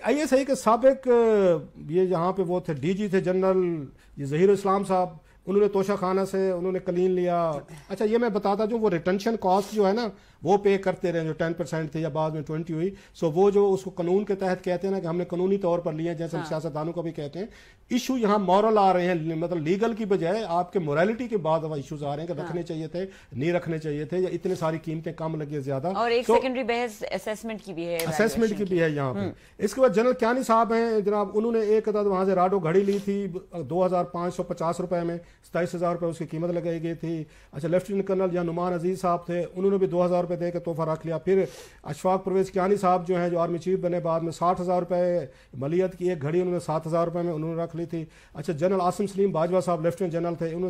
I S I کے سابق یہ یہاں پہ وہ تھے ڈی جی تھے جنرل یہ ظہیر اسلام صاحب، انہوں نے توشہ خانہ سے انہوں نے کلین لیا. اچھا یہ میں بتاتا جو وہ ریٹنشن کاسٹ جو ہے نا وہ پے کرتے رہے، جو 10% تھے یا بعد میں 20 ہوئی. سو وہ جو اس کو قانون کے تحت کہتے ہیں نا کہ ہم نے قانونی طور پر لیے ہیں، جیسے ہم سیاستدانوں کو بھی کہتے ہیں. ایشو یہاں مورل آ رہے ہیں، مطلب لیگل کی بجائے آپ کے موریلٹی کے بعد ایشوز آ رہے ہیں کہ رکھنے چاہیے تھے نہیں رکھنے چاہیے تھے، یا اتنے ساری قیمتیں کم لگی زیادہ. اور ایک سیکنڈری بحث اسیسمنٹ کی بھی ہے، اسیسمنٹ کی بھی ہے یہاں پہ. اس کے بعد جنرل کیانی صاحب ہیں جناب، انہوں نے ایک عدد وہاں سے راڈو گھڑی لی تھی 2550 روپے میں، 27,000 روپے اس کی قیمت لگائی گئی تھی. اچھا لیفٹیننٹ کرنل یا نعمان عزیز صاحب تھے، انہوں نے بھی 2000 روپے دے کے تحفہ رکھ لیا. پھر اشفاق پرویز کیانی صاحب جو ہیں جو آرمی چیف بنے بعد میں 60,000 روپے ملیت کی ایک گھڑی انہوں نے 7,000 روپے میں انہوں نے رکھ لی تھی. اچھا جنرل عاصم سلیم باجوہ صاحب لیفٹیننٹ جنرل تھے، انہوں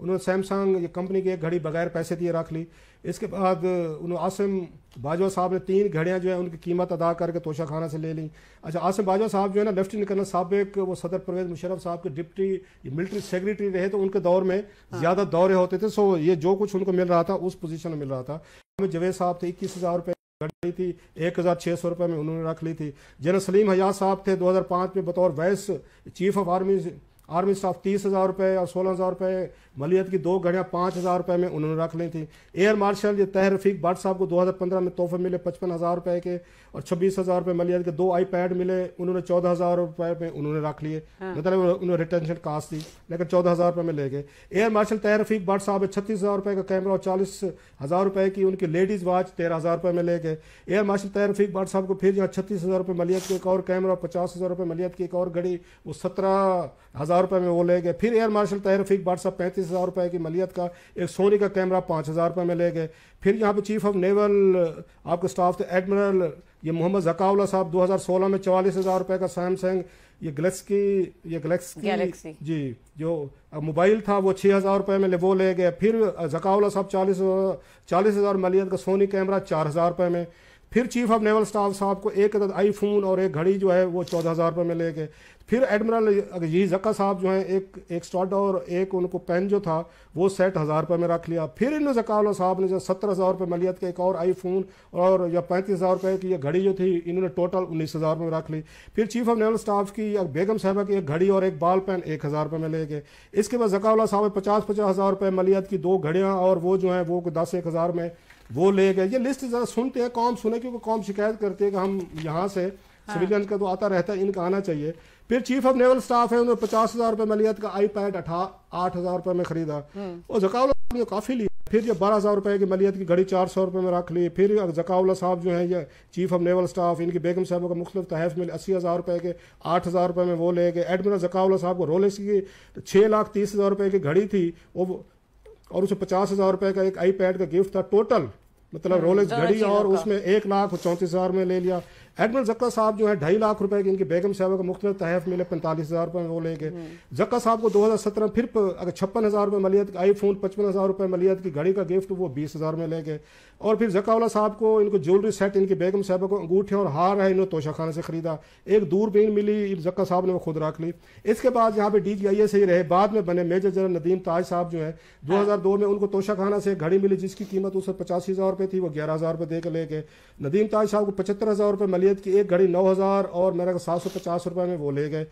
نے سیمسنگ یہ کمپنی کی ایک گھڑی بغیر پیسے دیے رکھ لی. اس کے بعد انہوں عاصم باجوہ صاحب نے 3 گھڑیاں جو ہیں ان کی قیمت ادا کر کے توشہ خانہ سے لے لیں. اچھا عاصم باجوہ صاحب جو ہے نا لیفٹیننٹ کرنل سابق وہ صدر پرویز مشرف صاحب کے ڈپٹی ملٹری سیکریٹری رہے، تو ان کے دور میں زیادہ دورے ہوتے تھے. سو یہ جو کچھ ان کو مل رہا تھا اس پوزیشن میں مل رہا تھا. جوید صاحب تھے 21,000 روپے گھڑی تھی، 1,600 روپے میں انہوں نے رکھ لی تھی. جنرل سلیم حیات صاحب تھے 2005 میں بطور vice chief of army staff 30,000 روپے اور 16,000 روپے ملیت کی 2 گھڑیاں 5,000 روپے میں انہوں نے رکھ لی تھی. ایئر مارشل یہ طاہر رفیق بٹ صاحب کو 2015 میں تحفے ملے 55,000 روپے کے اور 26,000 روپے ملیت کے 2 آئی پیڈ ملے، انہوں نے 14,000 روپے میں انہوں نے رکھ لیے. مطلب انہوں نے ریٹینشن کاسٹ تھی لیکن 14,000 روپے میں لے گئے. ایئر مارشل طاہر رفیق بٹ صاحب 36,000 روپے کا کیمرہ اور 40,000 روپے کی ان کی لیڈیز واچ 13,000 روپے میں لے گئے. ایئر مارشل طاہر رفیق بٹ صاحب کو پھر یہاں 36,000 روپے ملیت کے ایک اور کیمرہ اور 50,000 روپے ملیت کی ایک اور گھڑی وہ 17,000 روپے میں وہ لے گئے. پھر ایئر مارشل طاہر رفیق بٹ صاحب 35,000 روپے کی ملیت کا ایک سونی کا کیمرہ 5,000 روپے میں لے گئے. پھر یہاں پہ چیف آف نیول آپ کے سٹاف تھے ایڈمرل یہ محمد ذکاءاللہ صاحب 2016 میں 44,000 روپے کا سیمسنگ یہ گلیکسی جی جو موبائل تھا وہ 6,000 روپے میں وہ لے گئے. پھر ذکاءاللہ صاحب 40,000 ملیت کا سونی کیمرہ 4,000 روپے میں. پھر چیف آف نیول سٹاف صاحب کو ایک عدد آئی فون اور ایک گھڑی جو ہے وہ 14,000 روپے میں لے گئے. پھر ایڈمرل یہ ذکا صاحب جو ہیں ایک سٹاڈ اور ایک ان کو پین جو تھا وہ سیٹ 1,000 روپے میں رکھ لیا. پھر ان ذکاءاللہ صاحب نے جو 17,000 روپے ملیت کے ایک اور آئی فون اور یا 35,000 روپے کی یہ گھڑی جو تھی انہوں نے ٹوٹل 19,000 روپے میں رکھ لی. پھر چیف آف نیول سٹاف کی بیگم صاحبہ کی ایک گھڑی اور ایک بال پین 1,000 روپے میں لے گئے. اس کے بعد ذکاءاللہ صاحب 50,000 روپے ملیت کی 2 گھڑیاں اور وہ جو ہیں وہ 10,000 میں وہ لے گئے. یہ لسٹ ذرا سنتے ہیں قوم سنے کیونکہ قوم شکایت کرتی ہے کہ ہم یہاں سے سویلین کا تو آتا رہتا ہے ان کا آنا چاہیے. پھر چیف آف نیول سٹاف ہے انہوں نے 50,000 روپے ملیت کا آئی پیڈ 8,000 روپے میں خریدا اور ذکاءاللہ نے کافی لیا. پھر یہ 12,000 روپے کی ملیت کی گھڑی 400 روپے میں رکھ لی. پھر ذکاءاللہ صاحب جو ہیں یہ چیف آف نیول سٹاف ان کی بیگم صاحبوں کا مختلف تحائف ملے 80,000 روپے کے 8,000 روپے میں وہ لے گئے. ایڈمرل ذکاءاللہ صاحب کو رولیکس کی 6,30,000 روپے کی گھڑی تھی اور اسے 50,000 روپے کا ایک آئی پیڈ کا گفٹ تھا. ٹوٹل مطلب رولکس گھڑی اور اس میں 1,34,000 میں لے لیا. ایڈمرل ذکا صاحب جو ہے 2.5 لاکھ روپے کی ان کی بیگم صاحبہ کو مختلف تحائف ملے 45,000 روپے میں وہ لے گئے. ذکا صاحب کو 2017 پھر اگر 56,000 روپے ملیت کا آئی فون 55,000 روپے ملیت کی گھڑی کا گفٹ وہ 20,000 میں لے گئے. اور پھر ذکاءاللہ صاحب کو ان کو جیولری سیٹ ان کی بیگم صاحبہ کو انگوٹھے اور ہار ہے انہوں نے توشہ خانے سے خریدا. ایک دوربین ملی ذکا صاحب نے وہ خود رکھ لی. اس کے بعد یہاں پہ ڈی جی آئی اے سے ہی رہے، بعد میں بنے میجر جنرل ندیم تاج صاحب جو ہے 2002 میں ان کو توشہ خانہ سے گھڑی ملی جس کی قیمت اس وقت 85,000 روپے تھی، وہ 11,000 روپے دے کے لے گئے. ندیم تاج صاحب کو 75,000 روپے ملیت کی ایک گھڑی 9,000 اور میرا 750 روپے میں وہ لے گئے.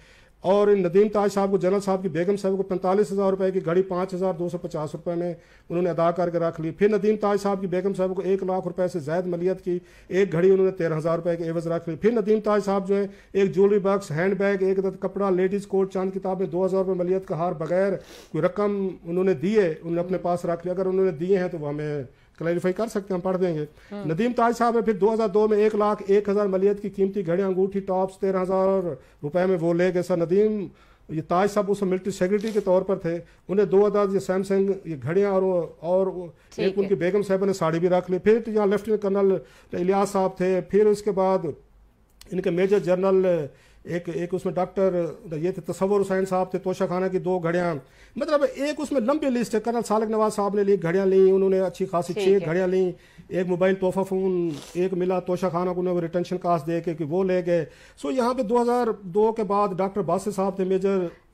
اور ندیم تاج صاحب کو جنرل صاحب کی بیگم صاحب کو 45,000 روپے کی گھڑی 5,250 روپے میں انہوں نے ادا کر کے رکھ لی. پھر ندیم تاج صاحب کی بیگم صاحب کو 1 لاکھ روپے سے زائد ملیت کی ایک گھڑی انہوں نے 13,000 روپے کے عوض رکھ لی. پھر ندیم تاج صاحب جو ہے ایک جیولری باکس، ہینڈ بیگ، ایک عدد کپڑا، لیڈیز کوٹ، چاند کتاب میں 2,000 روپے ملیت کا ہار بغیر کوئی رقم انہوں نے دیے انہوں نے اپنے پاس رکھ لیا. اگر انہوں نے دیے ہیں تو وہ ہمیں کلیریفائی کر سکتے ہیں، ہم پڑھ دیں گے. ندیم تاج صاحب ہے پھر 2002 میں 1,01,000 ملیت کی قیمتی گھڑیاں، انگوٹھی، ٹاپس 13,000 روپے میں وہ لے گئے. سر ندیم یہ تاج صاحب اس ملٹری سیکریٹری کے طور پر تھے، انہیں 2 عدد یہ سیمسنگ یہ گھڑیاں اور ایک ان کی بیگم صاحبہ نے ساڑی بھی رکھ لی. پھر یہاں لیفٹیننٹ کرنل الیاس صاحب تھے. پھر اس کے بعد ان کے میجر جنرل ایک اس میں ڈاکٹر یہ تھے تصور حسین صاحب تھے، توشہ خانہ کی 2 گھڑیاں. مطلب ایک اس میں لمبی لسٹ ہے. کرنل سالک نواز صاحب نے لی گھڑیاں لیں، انہوں نے اچھی خاصی 6 گھڑیاں لیں. ایک موبائل تحفہ فون ایک ملا توشہ خانہ کو، انہیں ریٹینشن کاسٹ دے کے کہ وہ لے گئے. سو یہاں پہ 2002 کے بعد ڈاکٹر باسط صاحب تھے میجر